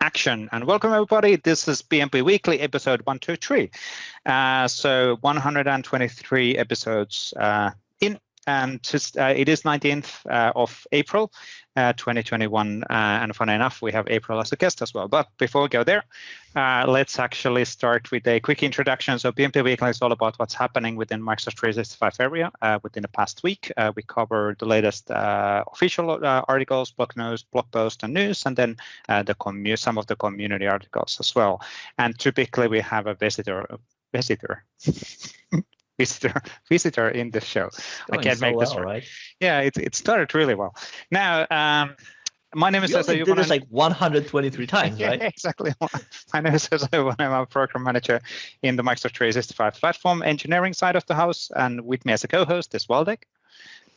Action and welcome everybody. This is PnP Weekly episode 123. So 123 episodes in, and it is 19th of April 2021. And funny enough, we have April as a guest as well. But before we go there, let's actually start with a quick introduction. So PnP Weekly is all about what's happening within Microsoft 365 area within the past week. We cover the latest official articles, blog posts, and news, and then some of the community articles as well. And typically we have a visitor in the show. I can't make this right. Yeah, it started really well. Now, my name is Vesa Juvonen. Did this like 123 times, right? Yeah, exactly. My name is Vesa Juvonen. I'm a program manager in the Microsoft 365 platform engineering side of the house, and with me as a co-host is Waldek.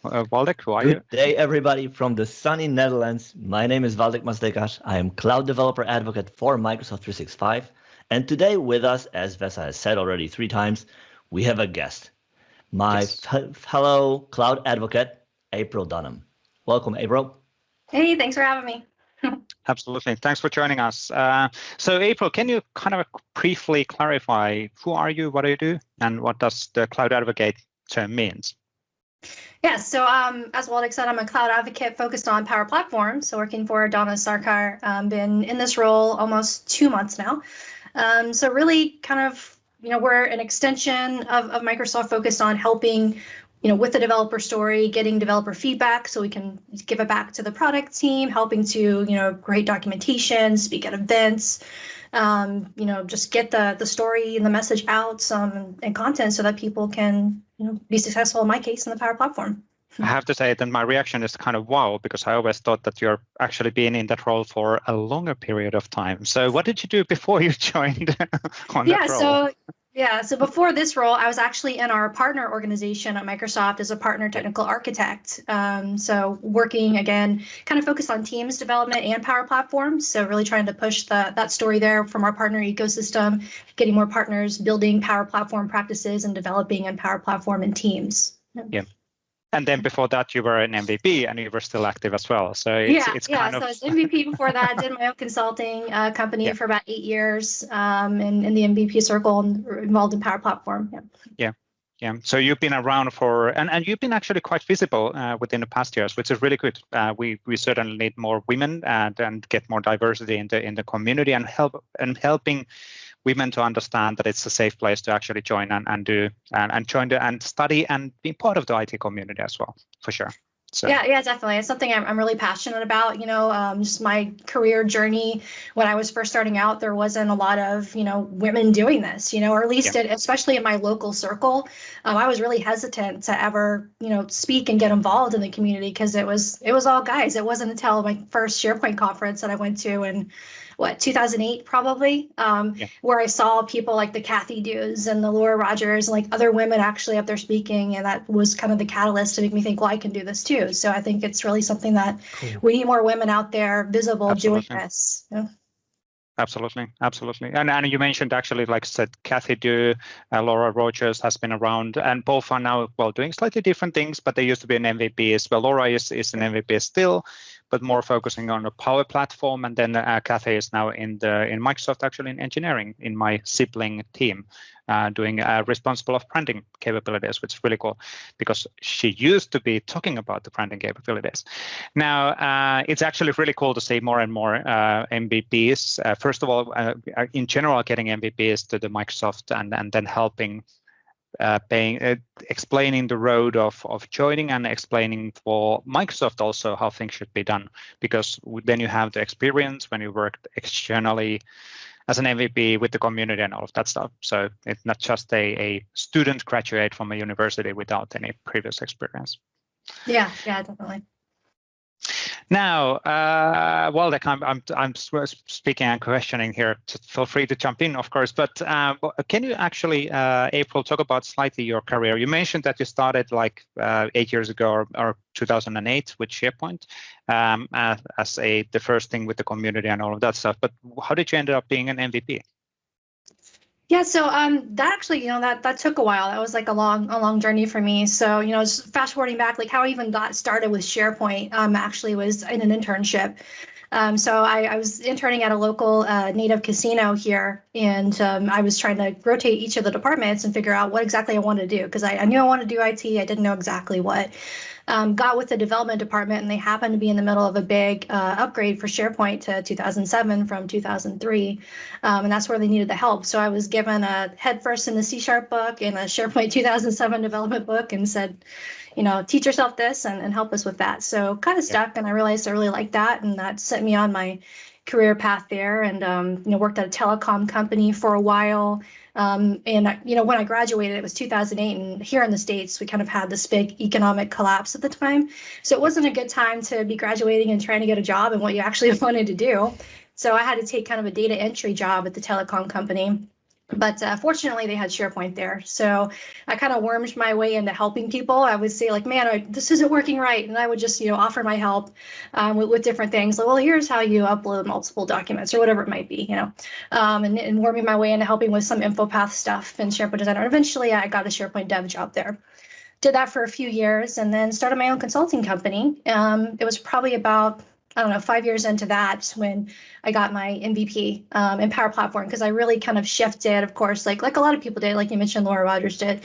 Waldek, who are you? Good day, everybody, from the sunny Netherlands. My name is Waldek Mastykarz. I am cloud developer advocate for Microsoft 365, and today with us, as Vesa has said already 3 times, we have a guest, my fellow cloud advocate, April Dunnam. Welcome, April. Hey, thanks for having me. Absolutely. Thanks for joining us. So April, can you kind of briefly clarify who are you, what do you do, and what does the cloud advocate term means? Yeah, so as Waldek said, I'm a cloud advocate focused on Power Platform. So working for Donna Sarkar, been in this role almost 2 months now. So really kind of, we're an extension of Microsoft focused on helping, with the developer story, getting developer feedback so we can give it back to the product team, helping to, create documentation, speak at events, just get the story and the message out and content so that people can, be successful, in my case, in the Power Platform. I have to say that my reaction is kind of wow, because I always thought that you're actually been in that role for a longer period of time. So what did you do before you joined on that role? So before this role, I was actually in our partner organization at Microsoft as a partner technical architect. So working, again, kind of focused on Teams development and Power Platform. So really trying to push that story there from our partner ecosystem, getting more partners, building Power Platform practices and developing in Power Platform and Teams. Yeah. And then before that, you were an MVP and you were still active as well. So it's kind of... So I was MVP before that. Did my own consulting company for about 8 years in the MVP circle and involved in Power Platform. Yeah. So you've been around for, and you've been actually quite visible within the past years, which is really good. We certainly need more women and get more diversity in the community and helping women to understand that it's a safe place to actually join and join and study and be part of the IT community as well, for sure. So. Yeah, definitely. It's something I'm really passionate about. Just my career journey. When I was first starting out, there wasn't a lot of, women doing this, or at least especially in my local circle. I was really hesitant to ever, speak and get involved in the community because it was all guys. It wasn't until my first Sharepoint conference that I went to in 2008 probably, where I saw people like the Kathy Dews and the Laura Rogers, and like other women actually up there speaking, and that was kind of the catalyst to make me think, well, I can do this too. So I think it's really something that we need more women out there visible doing this. Yeah. Absolutely. And you mentioned actually, like I said, Kathy Dew, Laura Rogers has been around, and both are now, doing slightly different things, but they used to be an MVP as well. Laura is an MVP still, but more focusing on the Power Platform, and then Kathy is now in Microsoft, actually in engineering, in my sibling team, doing responsible of branding capabilities, which is really cool because she used to be talking about the branding capabilities. Now, it's actually really cool to see more and more MVPs. First of all, in general, getting MVPs to the Microsoft and then helping explaining the road of joining and explaining for Microsoft also how things should be done, because then you have the experience when you worked externally as an MVP with the community and all of that stuff. So it's not just a student graduate from a university without any previous experience. Yeah, definitely. Now, Waldek, I'm speaking and questioning here. Feel free to jump in, of course. But can you actually, April, talk about slightly your career? You mentioned that you started like 8 years ago or 2008 with Sharepoint as the first thing with the community and all of that stuff. But how did you end up being an MVP? Yeah, so that actually, that took a while. That was like a long journey for me. So, just fast forwarding back, like how I even got started with SharePoint, actually was in an internship. So I was interning at a local native casino here, and I was trying to rotate each of the departments and figure out what exactly I wanted to do, because I knew I wanted to do IT. I didn't know exactly what. Got with the development department, and they happened to be in the middle of a big upgrade for SharePoint to 2007 from 2003, and that's where they needed the help. So I was given a headfirst in the C# book and a SharePoint 2007 development book, and said, teach yourself this and help us with that. So kind of stuck, and I realized I really liked that, and that set me on my career path there. And worked at a telecom company for a while. And when I graduated, it was 2008, and here in the States, we kind of had this big economic collapse at the time. So it wasn't a good time to be graduating and trying to get a job in what you actually wanted to do. So I had to take kind of a data entry job at the telecom company. But fortunately, they had SharePoint there. So I kind of wormed my way into helping people. I would say, like, man, this isn't working right. And I would just, offer my help with different things. Like, well, here's how you upload multiple documents or whatever it might be, and worming my way into helping with some InfoPath stuff in SharePoint Designer. And eventually, I got a SharePoint dev job there. Did that for a few years and then started my own consulting company. It was probably about 5 years into that when I got my MVP in Power Platform, because I really kind of shifted, of course, like a lot of people did, like you mentioned, Laura Rogers did,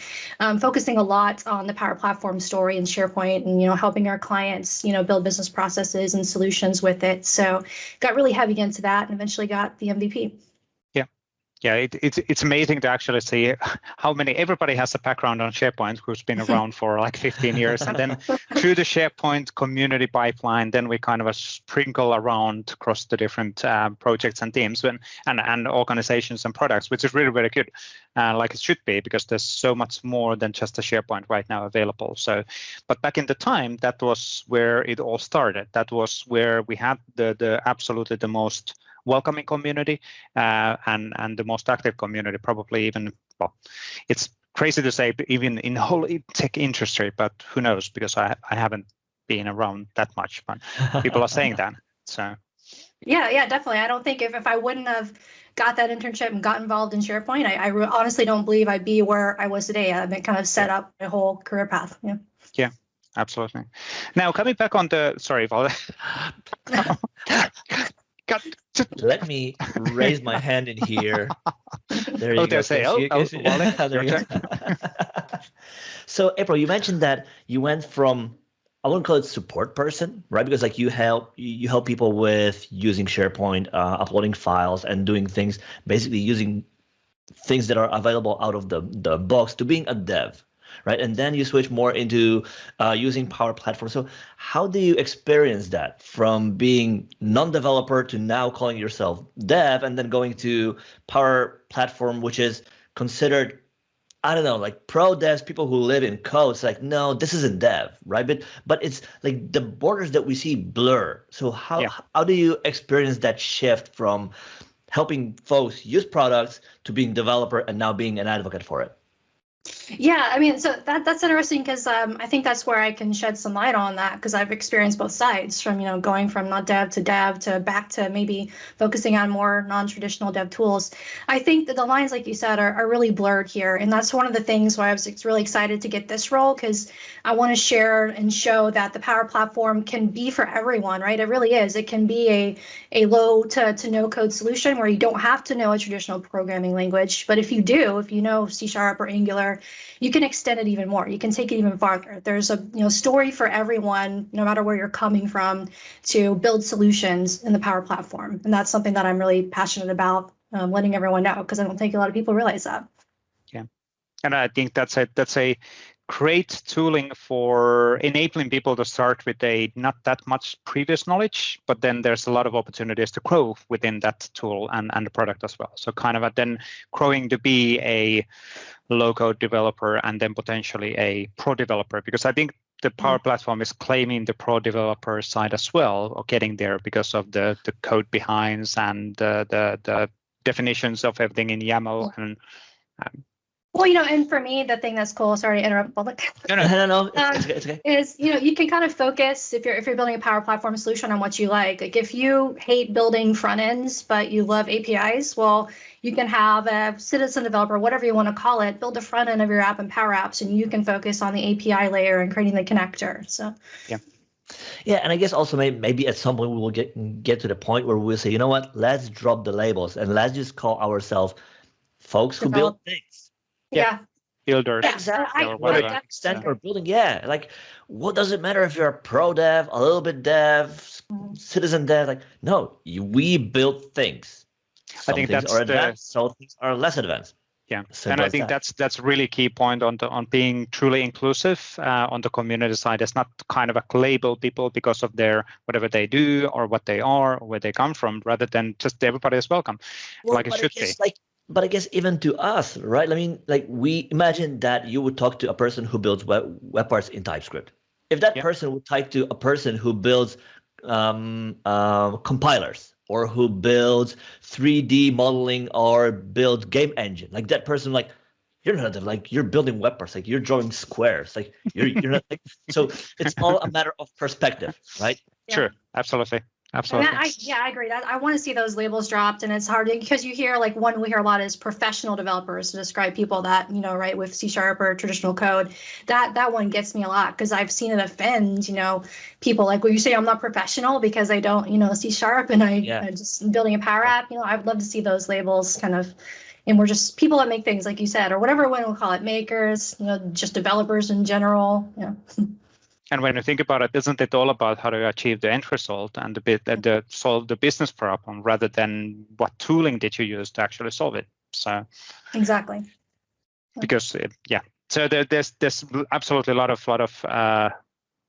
focusing a lot on the Power Platform story in SharePoint and, helping our clients, build business processes and solutions with it. So got really heavy into that and eventually got the MVP. Yeah, it's amazing to actually see how many, everybody has a background on SharePoint who's been around for like 15 years. And then through the SharePoint community pipeline, then we kind of sprinkle around across the different projects and teams and organizations and products, which is really, really good, like it should be, because there's so much more than just the SharePoint right now available. So, but back in the time, that was where it all started. That was where we had the absolutely the most welcoming community and the most active community, probably even, well, it's crazy to say even in the whole tech industry, but who knows, because I haven't been around that much, but people are saying that. So yeah, definitely. I don't think if I wouldn't have got that internship and got involved in SharePoint, I honestly don't believe I'd be where I was today. I've been kind of set up my whole career path. Yeah, absolutely. Now coming back on the, sorry, Valdek. Let me raise my hand in here. There you go. There you go. So, April, you mentioned that you went from, I wouldn't call it support person, right? Because like you help people with using SharePoint, uploading files, and doing things, basically using things that are available out of the box, to being a dev. Right, and then you switch more into using Power Platform. So how do you experience that from being non-developer to now calling yourself dev, and then going to Power Platform, which is considered, I don't know, like pro devs, people who live in code? It's like, no, this isn't dev, right? But it's like the borders that we see blur. So how do you experience that shift from helping folks use products to being developer and now being an advocate for it? Yeah, I mean, so that's interesting, because I think that's where I can shed some light on that, because I've experienced both sides, from going from not dev to back to maybe focusing on more non-traditional dev tools. I think that the lines, like you said, are really blurred here, and that's one of the things why I was really excited to get this role, because I want to share and show that the Power Platform can be for everyone, right? It really is. It can be a low to no code solution where you don't have to know a traditional programming language, but if you know C# or Angular, you can extend it even more. You can take it even farther. There's a story for everyone, no matter where you're coming from, to build solutions in the Power Platform. And that's something that I'm really passionate about, letting everyone know, because I don't think a lot of people realize that. Yeah, and I think that's a great tooling for enabling people to start with a not that much previous knowledge, but then there's a lot of opportunities to grow within that tool and the product as well. So kind of then growing to be a low-code developer and then potentially a pro developer, because I think the Power Platform is claiming the pro developer side as well, or getting there because of the code behinds and the definitions of everything in YAML. And Well, and for me, the thing that's cool, sorry to interrupt, Waldek. No, it's okay. Is, you can kind of focus if you're building a Power Platform solution on what you like. Like if you hate building front ends, but you love APIs, well, you can have a citizen developer, whatever you want to call it, build the front end of your app in Power Apps, and you can focus on the API layer and creating the connector. So yeah, and I guess also maybe at some point we will get to the point where we'll say, you know what, let's drop the labels and let's just call ourselves folks who build things. Yeah. Builders. Exactly. Or What extent you're building. Yeah. Like, what does it matter if you're a pro dev, a little bit dev, citizen dev? Like, no, we build things. Some I think things that's are advanced, some things are less advanced. Yeah, Simple and I as think that. that's a really key point on being truly inclusive on the community side. It's not kind of a label people because of their whatever they do or what they are or where they come from, rather than just everybody is welcome, like it should be. But I guess even to us, right? I mean, like we imagine that you would talk to a person who builds web parts in TypeScript. If that person would type to a person who builds compilers or who builds 3D modeling or builds game engine, like that person, like you're not like you're building web parts, like you're drawing squares, like you're not like. So it's all a matter of perspective, right? Yeah. Sure, absolutely. Absolutely. I agree. I want to see those labels dropped, and it's hard because you hear one we hear a lot is professional developers to describe people that right with C# or traditional code. That one gets me a lot because I've seen it offend people like when you say I'm not professional because I don't C# and I just building a Power App. I'd love to see those labels kind of. And we're just people that make things, like you said, or whatever one we'll call it, makers, just developers in general. Yeah. And when you think about it, isn't it all about how to achieve the end result and solve the business problem rather than what tooling did you use to actually solve it? So exactly. Because so there's absolutely a lot of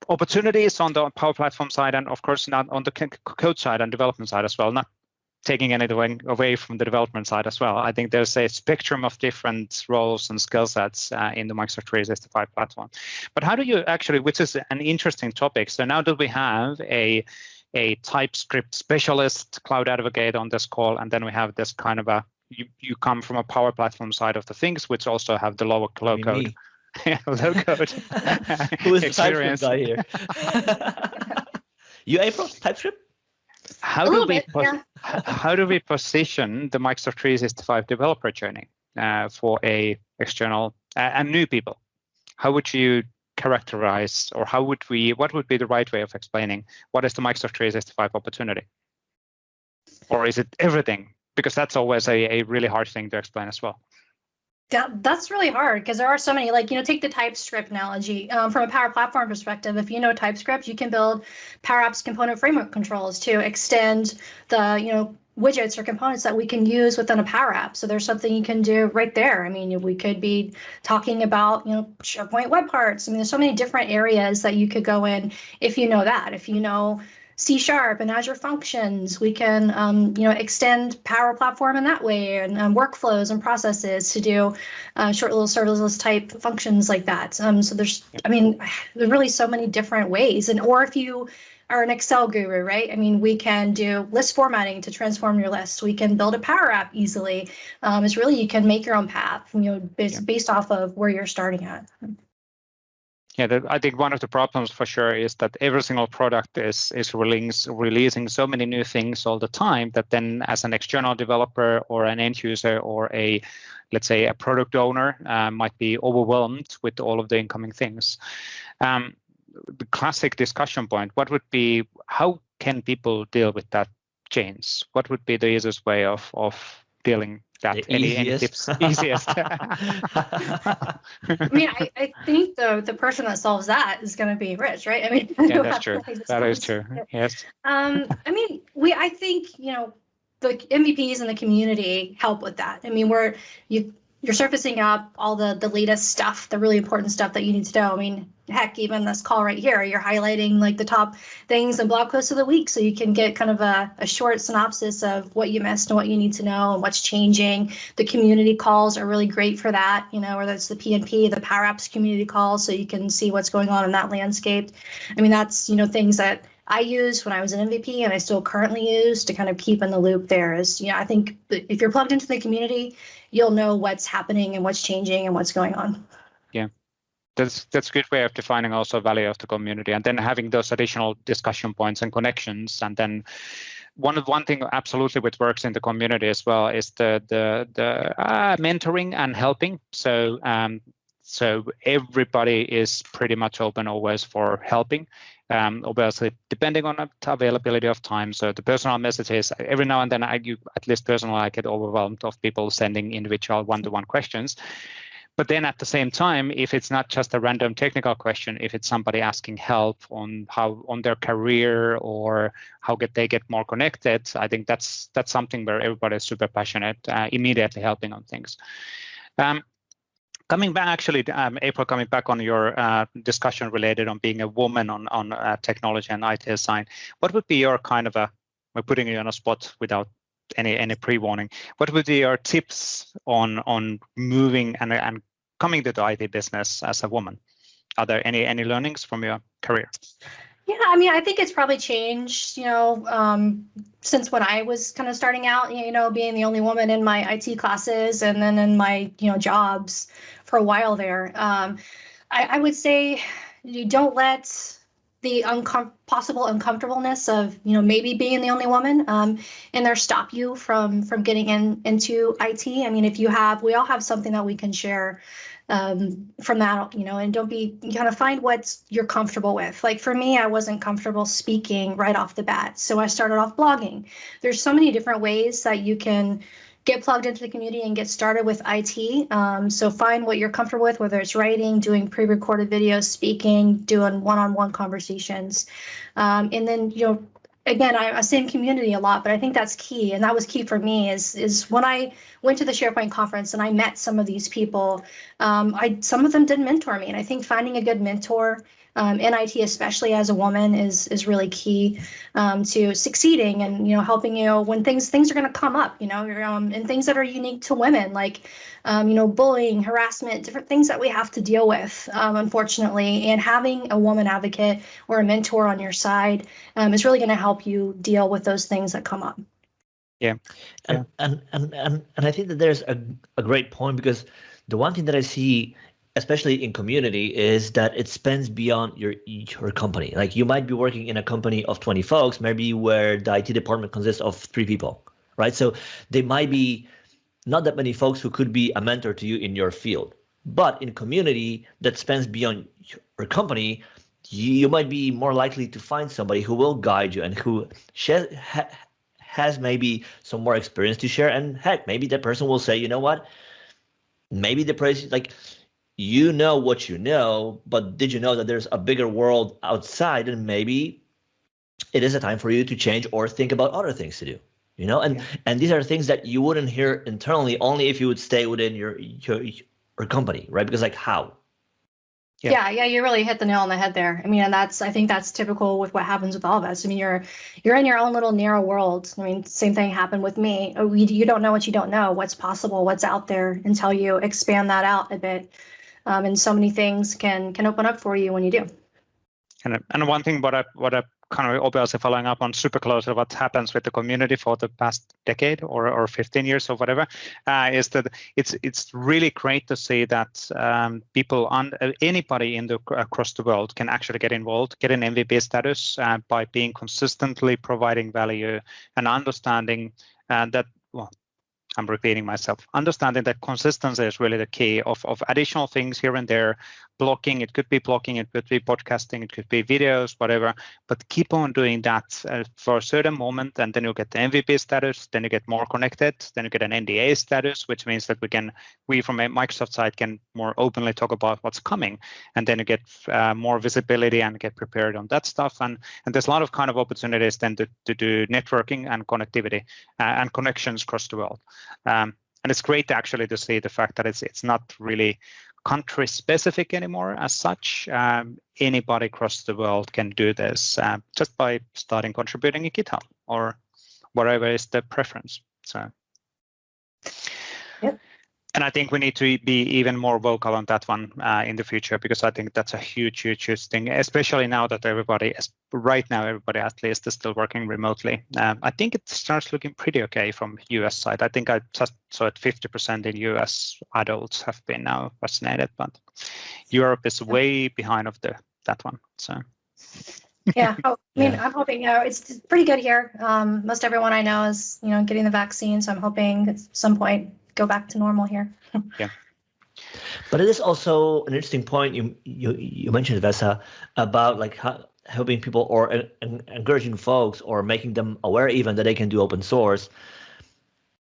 opportunities on the Power Platform side, and of course not on the code side and development side as well. Not taking anything away from the development side as well. I think there's a spectrum of different roles and skill sets in the Microsoft 365 platform. But how do you actually, which is an interesting topic. So now that we have a TypeScript specialist cloud advocate on this call, and then we have this kind of you come from a Power Platform side of the things, which also have the low code. Low code. Who is the TypeScript guy here? You April, TypeScript? How do we position the Microsoft 365 developer journey for a external and new people? How would you characterize, or what would be the right way of explaining what is the Microsoft 365 opportunity? Or is it everything? Because that's always a really hard thing to explain as well. That's really hard because there are so many, take the TypeScript analogy. From a Power Platform perspective, if you know TypeScript, you can build Power Apps component framework controls to extend the, widgets or components that we can use within a Power App. So there's something you can do right there. I mean, we could be talking about, SharePoint web parts. I mean, there's so many different areas that you could go in if you know that. If you know C# and Azure Functions, we can, extend Power Platform in that way, and workflows and processes to do short little serverless type functions like that. So there's really so many different ways. Or if you are an Excel guru, right? I mean, we can do list formatting to transform your list. We can build a Power App easily. It's really, you can make your own path, based off of where you're starting at. Yeah, I think one of the problems for sure is that every single product is releasing so many new things all the time that then as an external developer or an end user or let's say a product owner might be overwhelmed with all of the incoming things. The classic discussion point, how can people deal with that change? What would be the easiest way of dealing that? Any tips? Easiest. I mean, I think the person that solves that is going to be rich, right? I mean, yeah, that's true. That is true. Yes. I mean, I think the MVPs in the community help with that. I mean, you're surfacing up all the latest stuff, the really important stuff that you need to know. I mean, heck, even this call right here, you're highlighting the top things and blog posts of the week, so you can get kind of a short synopsis of what you missed and what you need to know and what's changing. The community calls are really great for that, whether it's the PnP, the Power Apps community calls, so you can see what's going on in that landscape. I mean, that's, things that I used when I was an MVP, and I still currently use to kind of keep in the loop there is, I think if you're plugged into the community, you'll know what's happening and what's changing and what's going on. Yeah. That's a good way of defining also value of the community, and then having those additional discussion points and connections. And then one thing absolutely which works in the community as well is the mentoring and helping. So everybody is pretty much open always for helping. Obviously, depending on the availability of time. So the personal messages, every now and then, at least personally, I get overwhelmed of people sending individual one-to-one questions. But then at the same time, if it's not just a random technical question, if it's somebody asking help on their career or how they get more connected, I think that's something where everybody is super passionate, immediately helping on things. Coming back, actually, April, coming back on your discussion related on being a woman on technology and IT design, what would be your kind of we're putting you on a spot without any pre-warning, what would be your tips on moving and coming to the IT business as a woman? Are there any learnings from your career? Yeah, I mean, I think it's probably changed, since when I was kind of starting out, being the only woman in my IT classes and then in my, jobs for a while there. I would say you don't let the possible uncomfortableness of, maybe being the only woman in there stop you from getting into IT. I mean, we all have something that we can share from that, and don't be, kind of find what you're comfortable with. Like for me, I wasn't comfortable speaking right off the bat. So I started off blogging. There's so many different ways that you can get plugged into the community and get started with IT. So find what you're comfortable with, whether it's writing, doing pre-recorded videos, speaking, doing one-on-one conversations. And then, again, I say in community a lot, but I think that's key. And that was key for me is when I went to the Sharepoint conference and I met some of these people, some of them did mentor me. And I think finding a good mentor in IT, especially as a woman, is really key to succeeding and, helping you when things are going to come up, and things that are unique to women, like, bullying, harassment, different things that we have to deal with, unfortunately. And having a woman advocate or a mentor on your side is really going to help you deal with those things that come up. Yeah. And I think that there's a great point, because the one thing that I see, especially in community, is that it spans beyond your company. Like you might be working in a company of 20 folks, maybe where the IT department consists of 3 people, right? So they might be not that many folks who could be a mentor to you in your field. But in community that spans beyond your company, you might be more likely to find somebody who will guide you and who has maybe some more experience to share. And heck, maybe that person will say, you know what, maybe the price, like, you know what you know, but did you know that there's a bigger world outside, and maybe it is a time for you to change or think about other things to do, and these are things that you wouldn't hear internally only if you would stay within your company, right? Because like how? Yeah, you really hit the nail on the head there. I mean, and I think that's typical with what happens with all of us. I mean, you're in your own little narrow world. I mean, same thing happened with me. You don't know what you don't know, what's possible, what's out there, until you expand that out a bit. And so many things can open up for you when you do. And one thing, what I kind of obviously following up on super closely what happens with the community for the past decade or 15 years or whatever, is that it's really great to see that people anybody across the world can actually get involved, get an MVP status by being consistently providing value and understanding that. Well, I'm repeating myself. Understanding that consistency is really the key of additional things here and there. Blocking, it could be podcasting, it could be videos, whatever. But keep on doing that for a certain moment, and then you get the MVP status. Then you get more connected. Then you get an NDA status, which means that we from a Microsoft side can more openly talk about what's coming. And then you get more visibility and get prepared on that stuff. And there's a lot of kind of opportunities then to do networking and connectivity and connections across the world. And it's great actually to see the fact that it's not really country specific anymore as such. Anybody across the world can do this just by starting contributing in GitHub or whatever is the preference. So, yep. And I think we need to be even more vocal on that one in the future, because I think that's a huge thing, especially now that everybody at least is still working remotely. I think it starts looking pretty okay from US side. I think I just saw it 50% in US adults have been now vaccinated, but Europe is way behind of that one. So. Yeah, I'm hoping, it's pretty good here. Most everyone I know is, getting the vaccine. So I'm hoping at some point go back to normal here. Yeah. But it is also an interesting point you mentioned, Vesa, about like helping people or encouraging folks or making them aware even that they can do open source.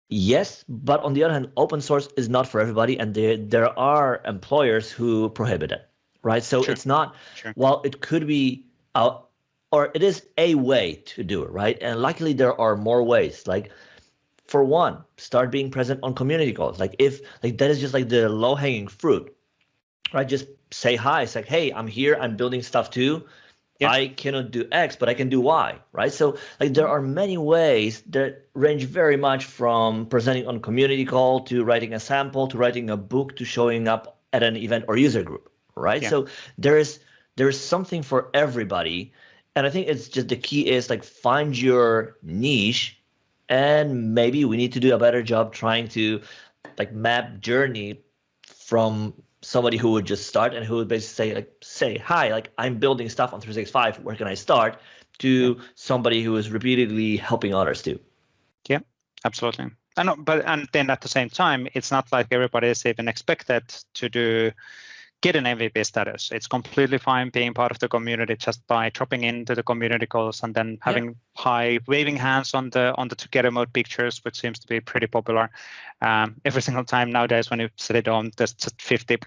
Yes, but on the other hand, open source is not for everybody, and there are employers who prohibit it, right? So It's not, while it could be or it is a way to do it, right? And luckily there are more ways. Like, for one, start being present on community calls. Like that is just like the low-hanging fruit, right? Just say hi. It's like, hey, I'm here. I'm building stuff too. Yep. I cannot do X, but I can do Y, right? So like there are many ways that range very much from presenting on community call to writing a sample to writing a book to showing up at an event or user group, right? Yeah. So there is something for everybody. And I think it's just the key is like find your niche. And maybe we need to do a better job trying to like map journey from somebody who would just start and who would basically say, hi, like I'm building stuff on 365. Where can I start? To somebody who is repeatedly helping others too. Yeah, absolutely. And then at the same time, it's not like everybody is even expected to get an MVP status. It's completely fine being part of the community just by dropping into the community calls and then having waving hands on the together mode pictures, which seems to be pretty popular. Every single time nowadays when you set it on, there's just 50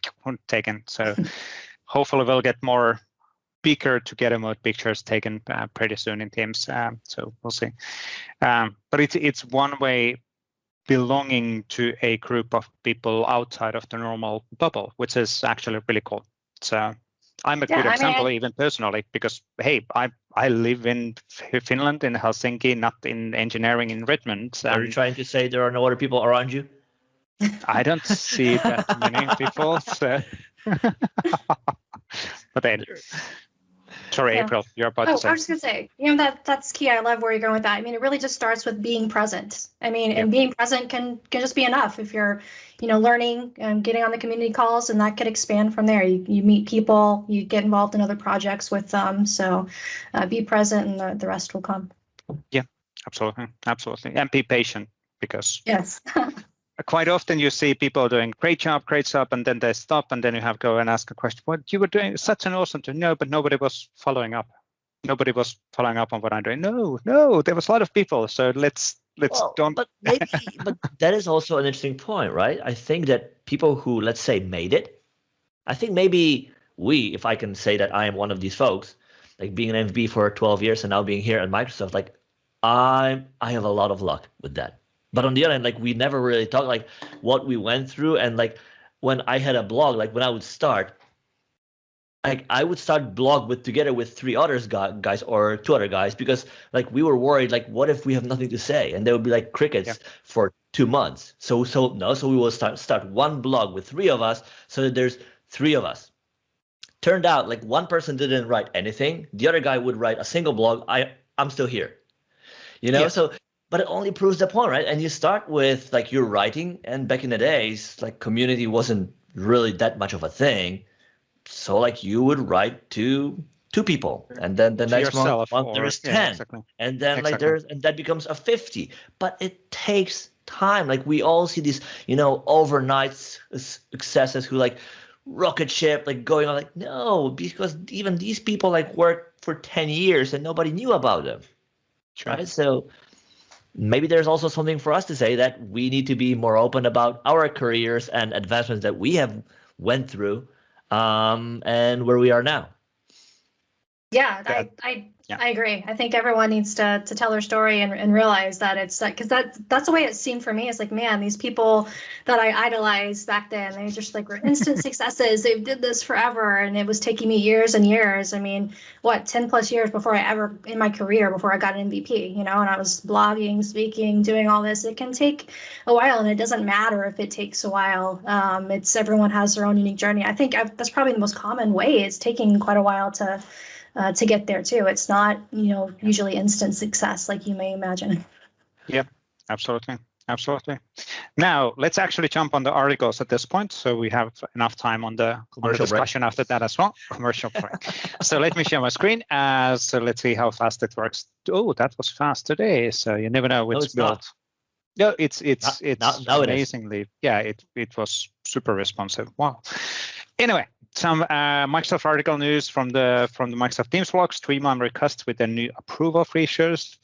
taken. So hopefully we'll get more bigger together mode pictures taken pretty soon in Teams. So we'll see. But it's one way belonging to a group of people outside of the normal bubble, which is actually really cool. So I'm a good example, even personally, because, hey, I live in Finland, in Helsinki, not in engineering in Redmond. Are you trying to say there are no other people around you? I don't see that many people. So. But then, sorry, April, you're about to say. I was just going to say, that's key. I love where you're going with that. I mean, it really just starts with being present. I mean, and being present can just be enough if you're, learning and getting on the community calls, and that could expand from there. You meet people, you get involved in other projects with them. So be present and the rest will come. Yeah, absolutely. And be patient, because yes. Quite often you see people doing great job, and then they stop, and then you have to go and ask a question. What you were doing such an awesome thing. No, but nobody was following up. Nobody was following up on what I'm doing. No, there was a lot of people. So let's don't. But that is also an interesting point, right? I think that people who, let's say, made it, I think maybe if I can say that I am one of these folks, like being an MVP for 12 years and now being here at Microsoft, like I have a lot of luck with that. But on the other hand, like we never really talked like what we went through. And like when I had a blog, like when I would start, like I would start blog together with 3 other guys or 2 other guys, because like we were worried, like what if we have nothing to say? And there would be like crickets for 2 months. So we will start one blog with 3 of us, so that there's 3 of us. Turned out like one person didn't write anything. The other guy would write a single blog. I'm still here, so. But it only proves the point, right? And you start with like you're writing, and back in the days, like community wasn't really that much of a thing. So like you would write to 2 people, and then the next month there is 10, exactly. And then like and that becomes a 50. But it takes time. Like we all see these, overnight successes who like rocket ship, like going on. Like no, because even these people like worked for 10 years and nobody knew about them, right? So. Maybe there's also something for us to say that we need to be more open about our careers and advancements that we have went through, and where we are now. Yeah, I agree. I think everyone needs to tell their story and realize that it's like, because that's the way it seemed for me. It's like, man, these people that I idolized back then, they just like were instant successes. They did this forever, and it was taking me years and years. I mean, 10 plus years before I ever in my career before I got an MVP, and I was blogging, speaking, doing all this. It can take a while, and it doesn't matter if it takes a while. It's everyone has their own unique journey. I think that's probably the most common way. It's taking quite a while to get there too. It's not, usually instant success like you may imagine. Yeah, absolutely. Now let's actually jump on the articles at this point, so we have enough time on the discussion after that as well. Commercial break. So let me share my screen. So let's see how fast it works. Oh, that was fast today. So you never know it's built. No, it's now amazingly. It was super responsive. Wow. Anyway. Some Microsoft article news from the Microsoft Teams blog: streamline requests with the new approval features.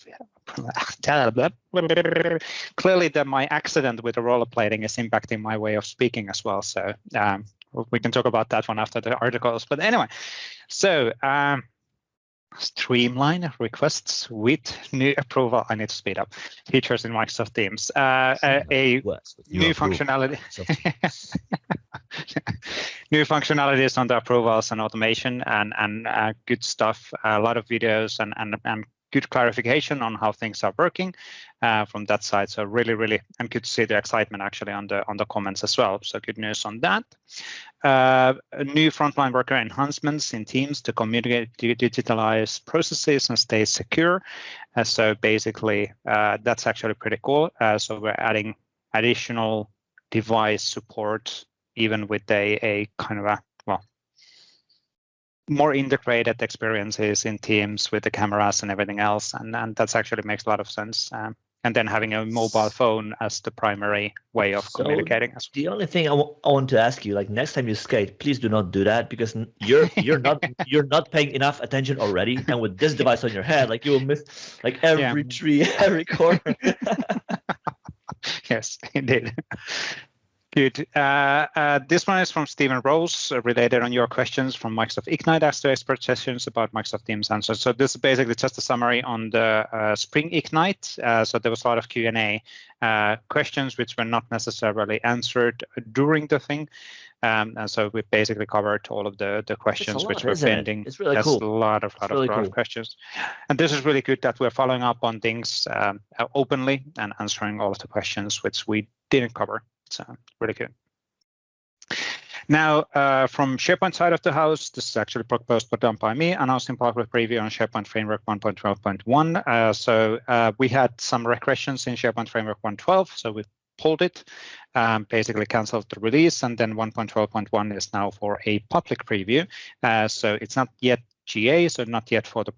Clearly, my accident with the rollerblading is impacting my way of speaking as well. So we can talk about that one after the articles. But anyway, so streamline requests with new approval. I need to speed up. Features in Microsoft Teams. A new functionality. New functionalities on the approvals and automation and good stuff. A lot of videos and good clarification on how things are working from that side. So really, and good to see the excitement actually on the comments as well. So good news on that. New frontline worker enhancements in Teams to communicate, digitalize processes and stay secure. So basically, that's actually pretty cool. So we're adding additional device support, even with a kind of more integrated experiences in Teams with the cameras and everything else, and that's actually makes a lot of sense. And then having a mobile phone as the primary way of communicating as well. The only thing I want to ask you, like next time you skate, please do not do that, because you're not paying enough attention already, and with this device on your head, like you will miss like every tree, every corner. Yes, indeed. Good. This one is from Stephen Rose, related on your questions from Microsoft Ignite as to expert sessions about Microsoft Teams answers. So this is basically just a summary on the Spring Ignite. So there was a lot of Q&A questions which were not necessarily answered during the thing. And so we basically covered all of the questions which were pending. It's really cool. That's a lot of questions. And this is really good that we're following up on things openly and answering all of the questions which we didn't cover. So really good. Now, from SharePoint side of the house, this is actually blog post done by me, announcing public preview on SharePoint Framework 1.12.1. So we had some regressions in SharePoint Framework 1.12, so we pulled it, basically canceled the release, and then 1.12.1 is now for a public preview. So it's not yet GA, so not yet for the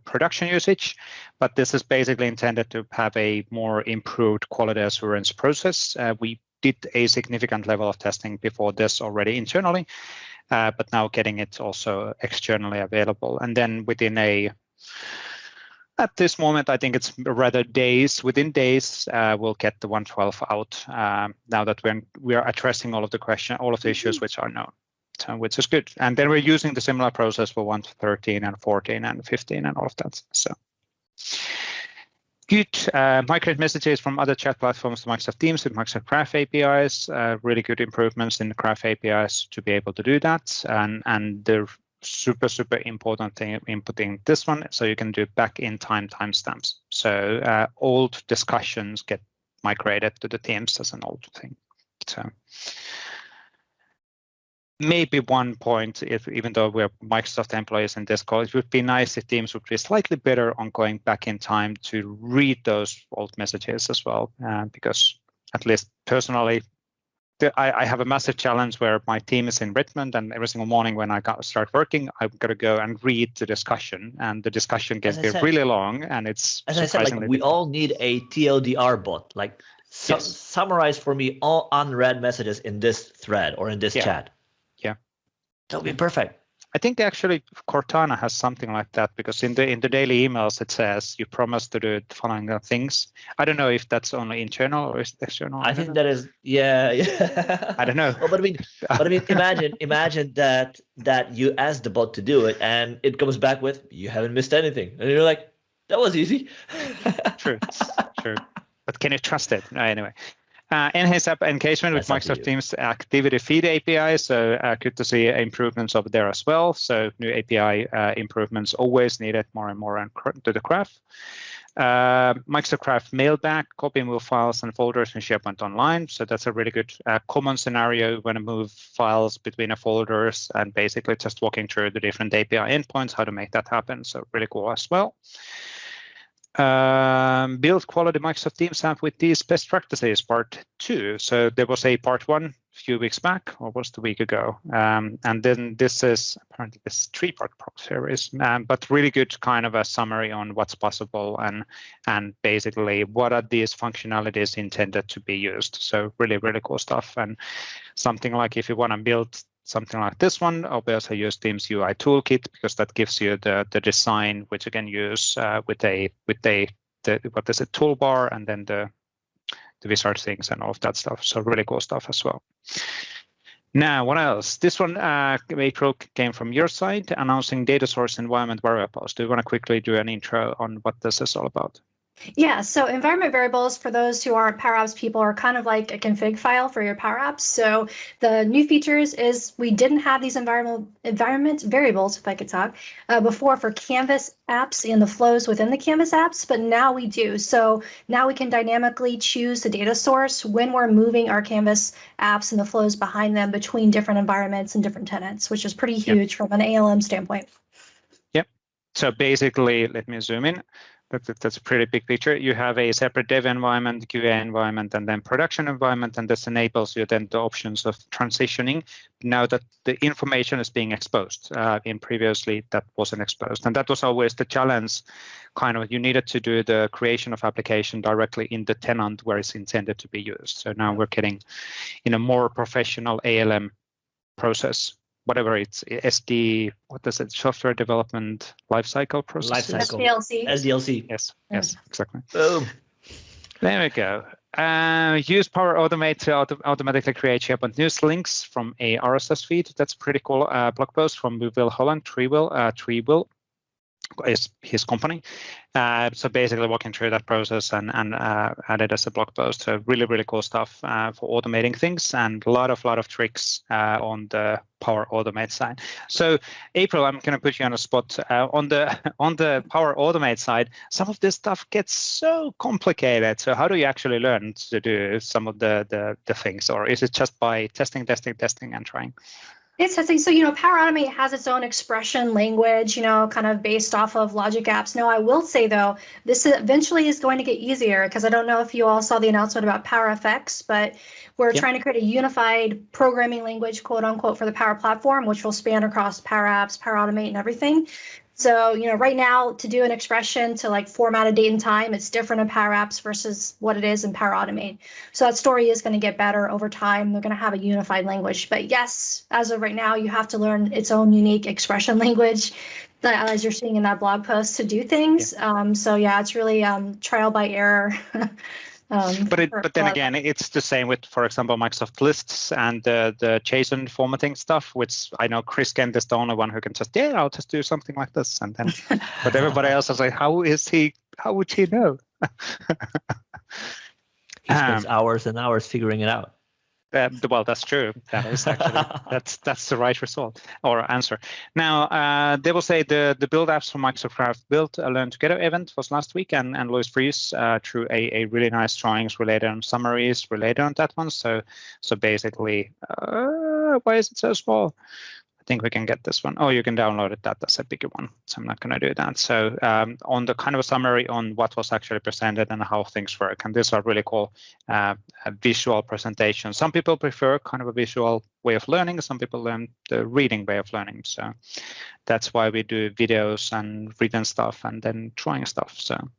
production usage, but this is basically intended to have a more improved quality assurance process. We did a significant level of testing before this already internally, but now getting it also externally available. And then at this moment, I think it's rather within days, we'll get the 1.12 out now that we are addressing all of the issues which are known. So, which is good. And then we're using the similar process for 1.13 and 14 and 15 and all of that. So good. Migrate messages from other chat platforms to Microsoft Teams with Microsoft Graph APIs. Really good improvements in the Graph APIs to be able to do that. And the super important thing inputting this one, so you can do back in time timestamps. So old discussions get migrated to the Teams as an old thing. So maybe one point, even though we're Microsoft employees in this call, it would be nice if Teams would be slightly better on going back in time to read those old messages as well, because at least personally, I have a massive challenge where my team is in Redmond, and every single morning when I start working, I've got to go and read the discussion, and the discussion gets really long, and it's as I said, like we all need a TLDR bot, like summarize for me all unread messages in this thread or in this chat. Yeah, that would be perfect. I think actually Cortana has something like that, because in the daily emails it says you promise to do the following things. I don't know if that's only internal or is it external. I think that is, yeah. I don't know. Well, but I mean, imagine that you ask the bot to do it, and it comes back with, you haven't missed anything, and you're like, that was easy. True. But can you trust it? Anyway. Enhanced app engagement with Microsoft Teams activity feed API. So good to see improvements over there as well. So new API improvements always needed more and more to the graph. Microsoft Graph mailback, copy and move files and folders in SharePoint Online. So that's a really good common scenario when you move files between the folders, and basically just walking through the different API endpoints, how to make that happen. So really cool as well. Build quality Microsoft Teams app with these best practices, part 2. So there was a part 1 a few weeks back, or was it a week ago? And then this is apparently this 3-part series, but really good kind of a summary on what's possible and basically what are these functionalities intended to be used. So really, really cool stuff. And something like if you want to build something like this one, obviously use Teams UI toolkit, because that gives you the design which you can use with the what is it, toolbar, and then the wizard things and all of that stuff. So really cool stuff as well. Now, what else? This one, April, came from your side, announcing data source environment variables. Do you want to quickly do an intro on what this is all about? Yeah, so environment variables, for those who aren't Power Apps people, are kind of like a config file for your Power Apps. So the new features is we didn't have these environment variables, if I could talk, before for Canvas apps and the flows within the Canvas apps, but now we do. So now we can dynamically choose the data source when we're moving our Canvas apps and the flows behind them between different environments and different tenants, which is pretty huge from an ALM standpoint. Yep. So basically, let me zoom in. That's a pretty big picture. You have a separate dev environment, QA environment, and then production environment, and this enables you then the options of transitioning now that the information is being exposed. In previously, that wasn't exposed. And that was always the challenge, kind of, you needed to do the creation of application directly in the tenant where it's intended to be used. So now we're getting in a more professional ALM process. Whatever it's SD, what is it? Software development lifecycle process. SDLC. Yes, exactly. Boom. There we go. Use Power Automate to automatically create SharePoint news links from a RSS feed. That's a pretty cool blog post from Will Holland. Treewill is his company. So basically walking through that process and added as a blog post. So really, really cool stuff for automating things, and a lot of tricks on the Power Automate side. So April, I'm going to put you on a spot on the Power Automate side. Some of this stuff gets so complicated. So how do you actually learn to do some of the things, or is it just by testing and trying? It's testing. So, Power Automate has its own expression language, kind of based off of Logic Apps. Now, I will say, though, this eventually is going to get easier, because I don't know if you all saw the announcement about Power FX, but we're trying to create a unified programming language, quote unquote, for the Power Platform, which will span across Power Apps, Power Automate, and everything. So, right now, to do an expression to like format a date and time, it's different in Power Apps versus what it is in Power Automate. So that story is going to get better over time. They're going to have a unified language. But yes, as of right now, you have to learn its own unique expression language, as you're seeing in that blog post, to do things. So yeah, it's really trial by error. But then again, it's the same with, for example, Microsoft Lists and the JSON formatting stuff, which I know Chris Kent is the only one who can just, I'll just do something like this. And then, but everybody else is like, how would he know? He spends hours and hours figuring it out. Well, that's true. That is actually that's the right result or answer. Now, they will say the build apps from Microsoft Graph Build Learn Together event was last week, and Louis Fries threw a really nice drawings related on summaries related on that one. So basically, why is it so small? I think we can get this one. Oh, you can download it. That's a bigger one, so I'm not going to do that. So on the kind of a summary on what was actually presented and how things work, and these are really cool visual presentations. Some people prefer kind of a visual way of learning. Some people learn the reading way of learning. So that's why we do videos and written stuff and then drawing stuff. So.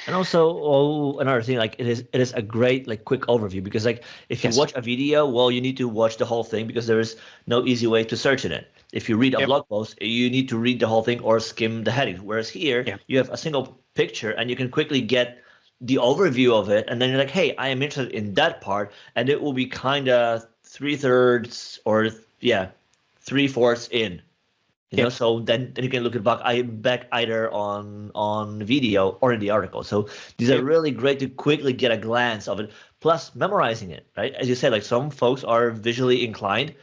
And also, another thing, like it is a great quick overview, because if you watch a video, well, you need to watch the whole thing, because there is no easy way to search in it. If you read a blog post, you need to read the whole thing or skim the headings. Whereas here, you have a single picture and you can quickly get the overview of it. And then you're like, hey, I am interested in that part. And it will be kind of 3/3 or 3/4 in. You know, so then you can look it back either on video or in the article. So these are really great to quickly get a glance of it. Plus memorizing it, right? As you said, like some folks are visually inclined,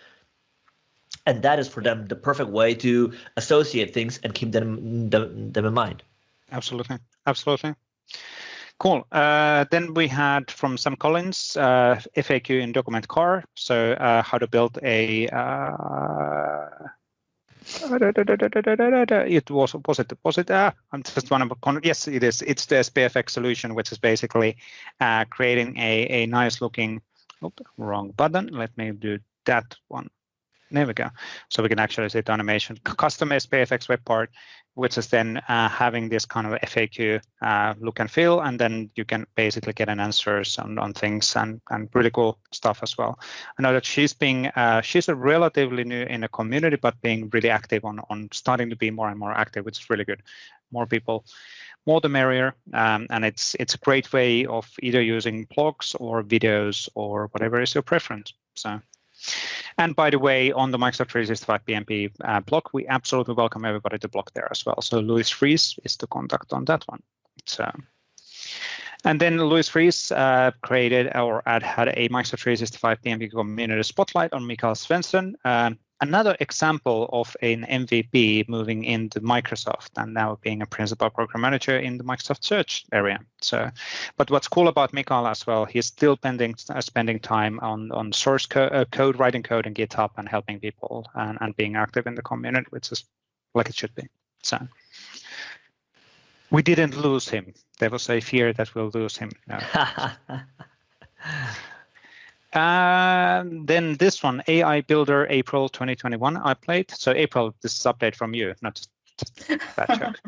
and that is for them the perfect way to associate things and keep them in mind. Absolutely, absolutely. Cool. Then we had from Sam Collins FAQ in document car. So how to build a it was it I'm just one of yes, it is. It's the SPFX solution, which is basically creating a nice looking wrong button. Let me do that one. There we go. So we can actually see the animation custom SPFX web part, which is then having this kind of FAQ look and feel, and then you can basically get an answers on things and really cool stuff as well. I know that she's a relatively new in the community, but being really active on starting to be more and more active, which is really good. More people, more the merrier, and it's a great way of either using blogs or videos or whatever is your preference. So. And by the way, on the Microsoft 365 PnP blog, we absolutely welcome everybody to blog there as well. So Louis Fries is the contact on that one. So, and then Louis Fries created or had a Microsoft 365 PnP community spotlight on Mikael Svensson. Another example of an MVP moving into Microsoft and now being a principal program manager in the Microsoft Search area. So, but what's cool about Mikael as well, he's still spending time on source code, writing code in GitHub and helping people and being active in the community, which is like it should be. So we didn't lose him. There was a fear that we'll lose him. No. Then this one, AI Builder, April 2021, I played. So April, this is update from you, not just that joke.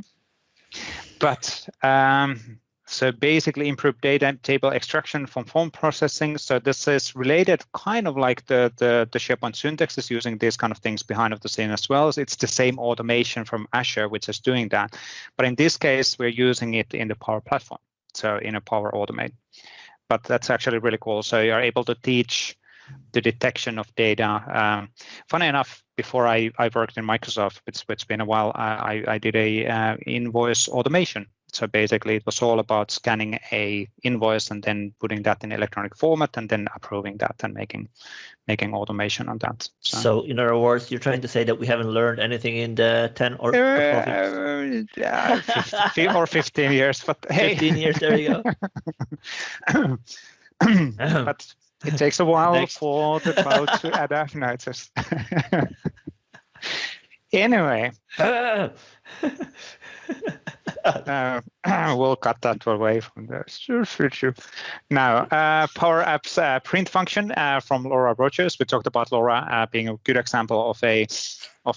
But so basically improved data table extraction from form processing. So this is related kind of like the SharePoint syntax is using these kind of things behind the scene as well. So it's the same automation from Azure, which is doing that. But in this case, we're using it in the Power Platform. So in a Power Automate. But that's actually really cool. So you're able to teach the detection of data. Funny enough, before I worked in Microsoft, it's been a while, I did a invoice automation. So basically it was all about scanning a invoice and then putting that in electronic format and then approving that and making automation on that. So in other words, you're trying to say that we haven't learned anything in the 10 or 12 years? Or 15 years, but hey. 15 years, there you go. But it takes a while for the cloud to adapt. No, it's just anyway. We'll cut that away from there. Sure. Now, Power Apps print function from Laura Rogers. We talked about Laura being a good example of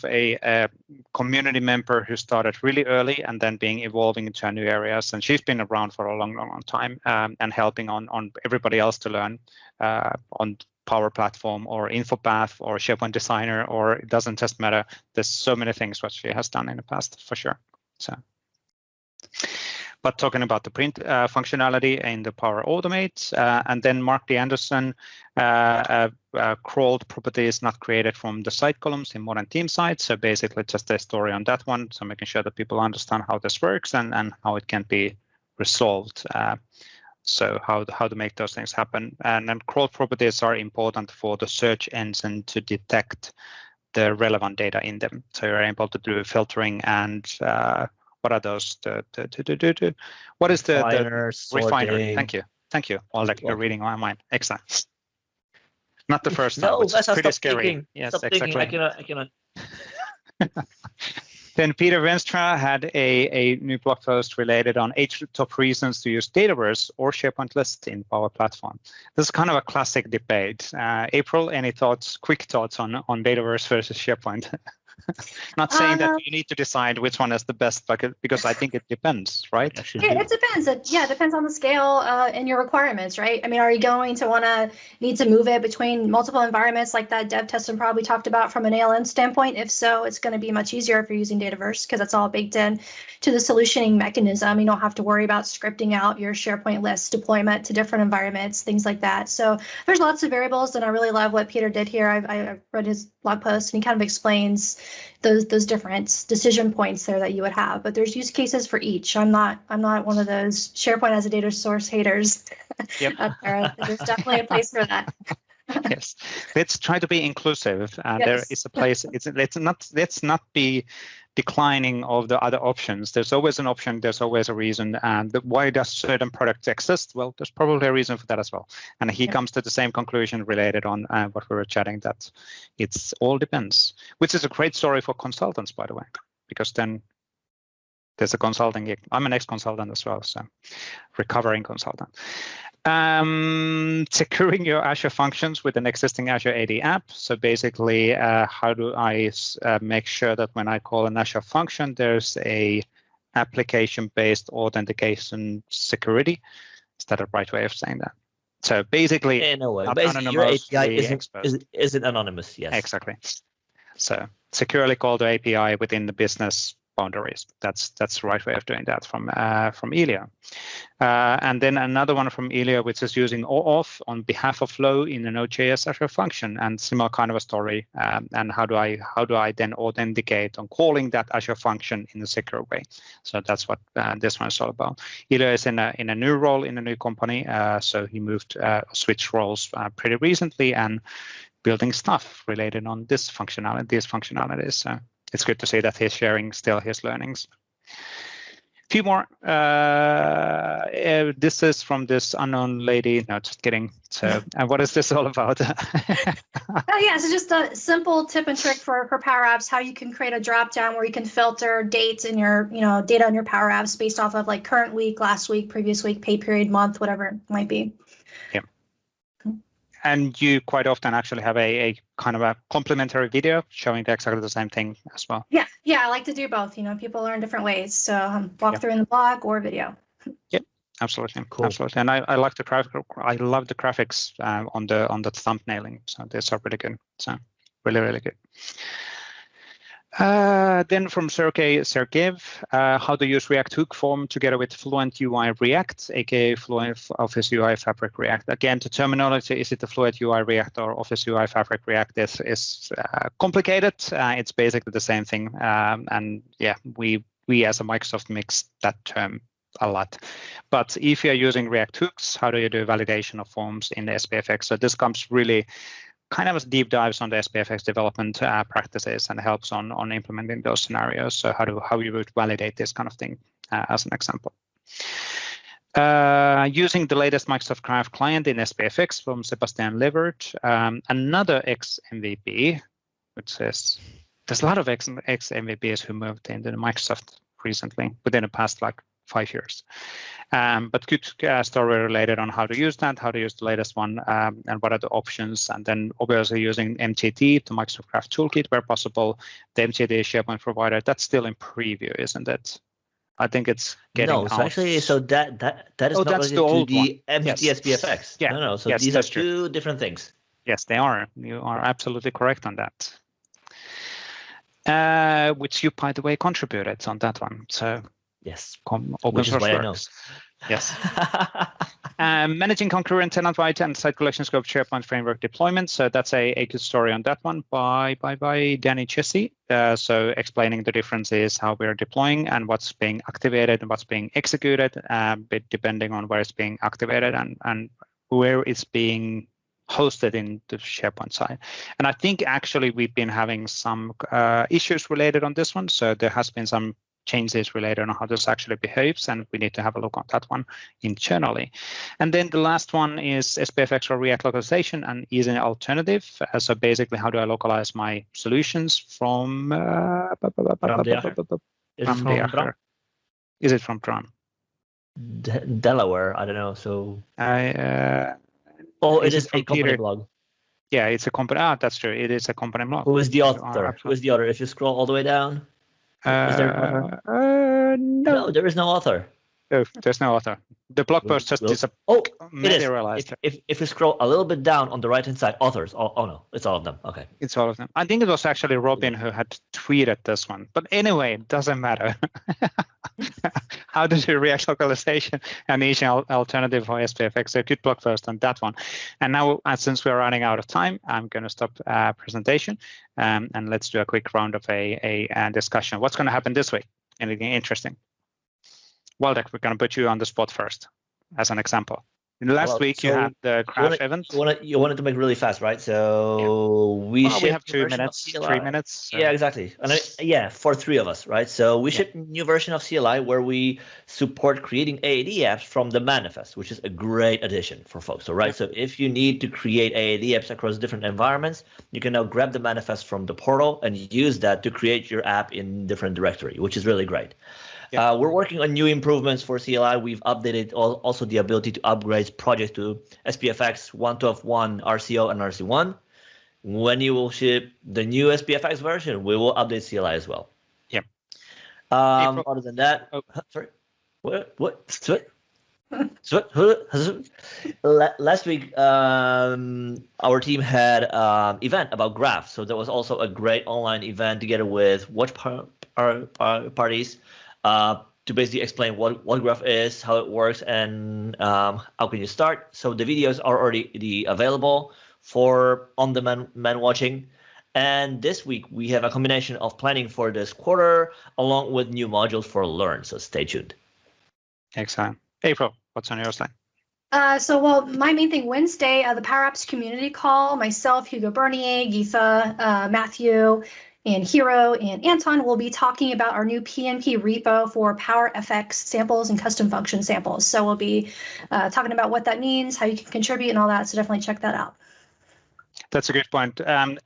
a community member who started really early and then being evolving into new areas. And she's been around for a long time and helping on everybody else to learn on Power Platform or InfoPath or SharePoint Designer, or it doesn't just matter. There's so many things what she has done in the past for sure. So, but talking about the print functionality in the Power Automate, and then Mark D. Anderson, crawled properties not created from the site columns in modern team sites. So basically just a story on that one. So making sure that people understand how this works and how it can be resolved. So how to make those things happen. And then crawled properties are important for the search engine to detect the relevant data in them. So you're able to do filtering and what are those? What is the refiner? Thank you. Waldek, you're reading my mind. Excellent. Not the first time. No, it's pretty scary. Thinking. Yes, stop exactly. Thinking. I cannot. Then Peter Venstra had a new blog post related on 8 top reasons to use Dataverse or SharePoint List in Power Platform. This is kind of a classic debate. April, any thoughts, quick thoughts on Dataverse versus SharePoint? Not saying that you need to decide which one is the best bucket, because I think it depends, right? It depends. It depends on the scale and your requirements, right? I mean, are you going to need to move it between multiple environments like that dev test and probably talked about from an ALM standpoint? If so, it's going to be much easier if you're using Dataverse because it's all baked in to the solutioning mechanism. You don't have to worry about scripting out your SharePoint list deployment to different environments, things like that. So there's lots of variables, and I really love what Peter did here. I read his blog post, and he kind of explains those different decision points there that you would have. But there's use cases for each. I'm not one of those SharePoint as a data source haters. Yep. Out there. There's definitely a place for that. Yes, let's try to be inclusive. Yes. There is a place. Let's not be declining of the other options. There's always an option. There's always a reason. And why does certain products exist? Well, there's probably a reason for that as well. And he comes to the same conclusion related on what we were chatting, that it's all depends, which is a great story for consultants, by the way, because then there's a consulting gig. I'm an ex-consultant as well, so recovering consultant. Securing your Azure functions with an existing Azure AD app. So basically, how do I make sure that when I call an Azure function, there's a application-based authentication security? Is that a right way of saying that? So basically, in a way, basically your API isn't anonymous. Yes, exactly. So securely call the API within the business boundaries. That's the right way of doing that from Elia. And then another one from Elia, which is using OAuth on behalf of Flow in a Node.js Azure function, and similar kind of a story. And how do I then authenticate on calling that Azure function in a secure way? So that's what this one is all about. Elia is in a new role in a new company, so he switched roles pretty recently and building stuff related on these functionalities. So it's good to see that he's sharing still his learnings. A few more. This is from this unknown lady. No, just kidding. So, what is this all about? So just a simple tip and trick for Power Apps, how you can create a drop down where you can filter dates in your, data in your Power Apps based off of like current week, last week, previous week, pay period, month, whatever it might be. Yeah. And you quite often actually have a kind of a complementary video showing exactly the same thing as well. Yeah, I like to do both. People learn different ways. So walk through in the blog or video. Yep, absolutely, cool. Absolutely. And I like the graphic. I love the graphics on the thumbnailing. So these are really good. So really, really good. Then from Sergeyev, how to use React Hook form together with Fluent UI React, aka Fluent Office UI Fabric React. Again, the terminology, is it the Fluent UI React or Office UI Fabric React, is complicated. It's basically the same thing. And yeah, we as a Microsoft mix that term a lot. But if you're using React Hooks, how do you do validation of forms in the SPFX? So this comes really kind of deep dives on the SPFX development practices and helps on implementing those scenarios. So how you would validate this kind of thing as an example. Using the latest Microsoft Graph client in SPFX from Sebastian Levert, another ex-MVP, which says there's a lot of ex-MVPs who moved into Microsoft recently within the past like 5 years. But good story related on how to use that, how to use the latest one, and what are the options. And then obviously using MGT, the Microsoft Graph Toolkit where possible. The MGT SharePoint provider, that's still in preview, isn't it? I think it's getting out. So actually, so that is not related to the MGT SPFX. Yeah. No. So yes, these are two different things. Yes, they are. You are absolutely correct on that. Which you, by the way, contributed on that one. So yes, open source works. Yes. Managing concurrent tenant-wide and site collection scope SharePoint framework deployment. So that's a good story on that one by Danny Chessy. So explaining the differences, how we're deploying and what's being activated and what's being executed, bit depending on where it's being activated and where it's being hosted in the SharePoint side. And I think actually we've been having some issues related on this one. So there has been some changes related on how this actually behaves, and we need to have a look on that one internally. And then the last one is SPFX or React localization and is an alternative. So basically, how do I localize my solutions from Azure? Is it from Drum? Delaware, I don't know. So it is a company blog. Yeah, it's a company. Ah, that's true. It is a company blog. Who is the author? Who is the author? If you scroll all the way down, is there no. No, there is no author. No, there's no author. The blog post just materialized. If you scroll a little bit down on the right-hand side, authors. Oh no, it's all of them. Okay. It's all of them. I think it was actually Robin who had tweeted this one. But anyway, it doesn't matter. How did you react localization and each alternative for SPFX? So good blog post on that one. And now, since we're running out of time, I'm going to stop presentation and let's do a quick round of a discussion. What's going to happen this week? Anything interesting? Waldek, we're going to put you on the spot first, as an example. Last week you had the crash event. You wanted to make really fast, right? So we have 2 minutes, 3 minutes. So. Yeah, exactly. And for 3 of us, right? So we shipped a new version of CLI where we support creating AAD apps from the manifest, which is a great addition for folks. So so if you need to create AAD apps across different environments, you can now grab the manifest from the portal and use that to create your app in different directory, which is really great. Yeah. We're working on new improvements for CLI. We've updated also the ability to upgrade projects to SPFX 1.12.1, RCO, and RC1. When you will ship the new SPFX version, we will update CLI as well. Yeah. Other than that, sorry. What? Last week, our team had an event about Graph. So there was also a great online event together with watch parties. To basically explain what Graph is, how it works, and how can you start. So the videos are already available for on-demand watching. And this week, we have a combination of planning for this quarter, along with new modules for Learn. So stay tuned. Excellent. April, what's on your side? My main thing, Wednesday, the Power Apps community call, myself, Hugo Bernier, Geetha, Matthew, and Hero and Anton will be talking about our new PnP repo for PowerFX samples and custom function samples. So we'll be talking about what that means, how you can contribute and all that. So definitely check that out. That's a good point. And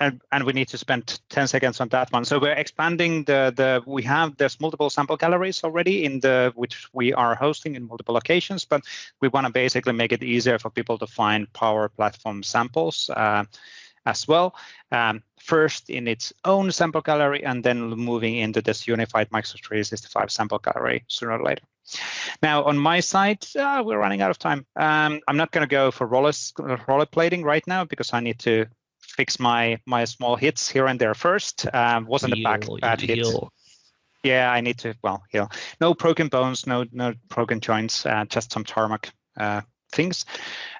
we need to spend 10 seconds on that one. So we're expanding there's multiple sample galleries already which we are hosting in multiple locations, but we want to basically make it easier for people to find Power Platform samples as well. First in its own sample gallery, and then moving into this unified Microsoft 365 sample gallery sooner or later. Now, on my side, we're running out of time. I'm not going to go for rollerblading right now because I need to fix my small hits here and there first. Wasn't a bad hit. Yeah, I need to heal. No broken bones, no broken joints, just some tarmac things.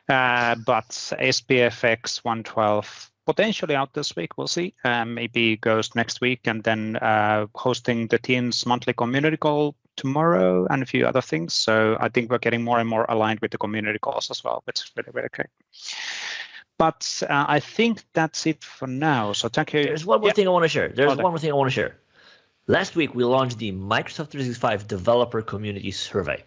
But SPFX 1.12. Potentially out this week, we'll see. Maybe goes next week, and then hosting the team's monthly community call tomorrow and a few other things. So I think we're getting more and more aligned with the community calls as well, which is really, really great. But I think that's it for now. So thank you. There's one more thing I want to share. Last week, we launched the Microsoft 365 Developer Community Survey.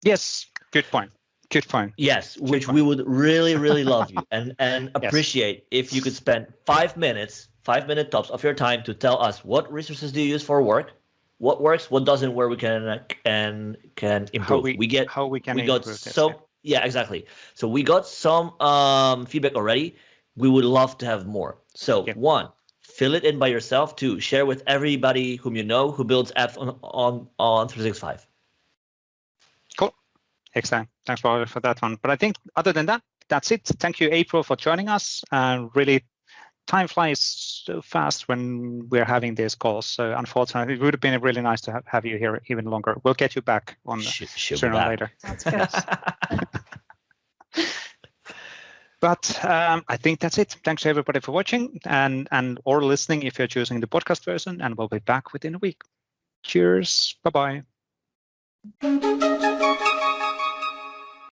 Yes, good point. Good point. Yes, which we would really, really love you and appreciate if you could spend 5 minutes, 5-minute tops of your time to tell us what resources do you use for work, what works, what doesn't, where we can improve. Exactly. So we got some feedback already. We would love to have more. So 1, fill it in by yourself. 2, share with everybody whom you know who builds apps on 365. Cool. Excellent. Thanks for that one. But I think other than that, that's it. Thank you, April, for joining us. Really, time flies so fast when we're having these calls. So unfortunately, it would have been really nice to have you here even longer. We'll get you back on sooner or later. That's good. But I think that's it. Thanks everybody for watching and or listening if you're choosing the podcast version, and we'll be back within a week. Cheers. Bye-bye.